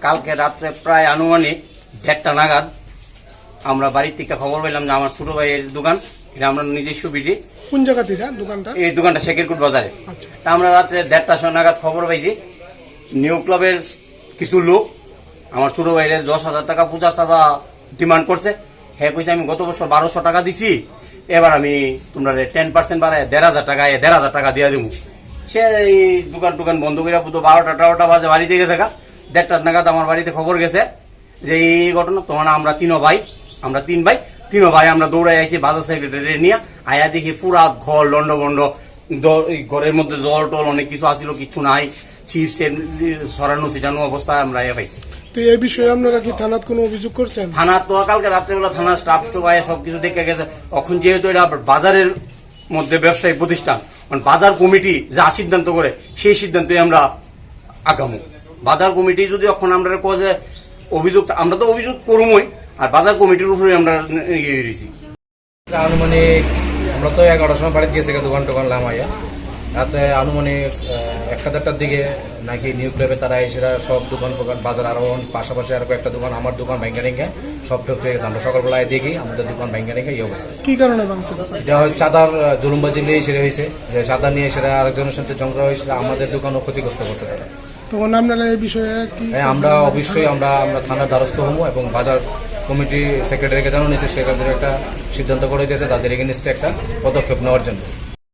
কালকে রাত্রে প্রায় আনুমানিক 1:30 নাগাদ আমরা বাড়ির থেকে খবর পেলাম যে আমার ছোট ভাইয়ের দোকান, এটা আমরা নিজস্ব বিডি। কোন জায়গা থেকে দোকানটা? এই দোকানটা শেখেরকুট বাজারে। আচ্ছা। তা আমরা রাত্রে 1:30 নাগাদ খবর পাইছি নিউ ক্লাবের কিছু লোক আমার ছোট ভাইয়ের 10,000 টাকা পূজা চাঁদা ডিমান্ড করছে। হ্যাঁ কইছে আমি গত বছর 1200 টাকা দিছি, এবার আমি তোমরা 10% বাড়ায় 1,500 টাকা দিয়ে দিব। সে এই দোকান বন্ধ করে পুরো 12টা বাজে বাড়িতে গেছে। 1:30 নাগাদ আমার বাড়িতে খবর গেছে যে এই ঘটনা। তোমার আমরা তিন ভাই আমরা দৌড়াই আইছি বাজার সেক্রেটারি নিয়ে। আয়া দেখি পুরা ঘর লন্ডভন্ড, ঘরের মধ্যে জল টল অনেক কিছু আসিল, কিছু নাই, চিপসের সরানো ছিটানো অবস্থায় আমরা পাইছি। তো এই বিষয়ে আপনারা কি থানাত কোনো অভিযোগ করছেন? থানা তো কালকে রাত্রেবেলা থানার স্টাফ সবাই সবকিছু দেখে গেছে। এখন যেহেতু এটা বাজারের মধ্যে ব্যবসায়ী প্রতিষ্ঠান, মানে বাজার কমিটি যা সিদ্ধান্ত করে সেই সিদ্ধান্তে আমরা আগামী। বাজার কমিটি যদি এখন আমরা কয়ে অভিযোগ, আমরা তো অভিযোগ করবই, আর বাজার কমিটির উপরে আমরা ইয়ে দিয়েছি। আনুমানিক আমরা তো 11টার সময় বাড়িতে গেছি দোকান টোকান লামাইয়া। রাতে আনুমানিক 1-1:30টার দিকে নাকি নিউ ক্লাবে তারা এসে সব দোকান বাজার আরো পাশাপাশি আর একটা দোকান, আমার দোকান ভাঙ্গা সব ঠক হয়ে গেছে। আমরা সকালবেলায় দেখি আমাদের দোকান ভাঙ্গা এই অবস্থা। কি কারণে ভাঙছে? এটা হয় চাঁদার জুলুমবাজি নিয়ে সেটা হয়েছে, যে চাঁদা নিয়ে সেটা আরেকজনের সাথে ঝগড়া হয়েছে, আমাদের দোকানও ক্ষতিগ্রস্ত করছে তারা। তখন আপনারা এই বিষয়ে কি? হ্যাঁ, আমরা অবশ্যই আমরা থানার দ্বারস্থ হবো এবং বাজার কমিটি সেক্রেটারিকে জানানো নিয়েছে, সেখানে একটা সিদ্ধান্ত করে দিয়েছে তাদের এগেনস্টে একটা পদক্ষেপ নেওয়ার জন্য।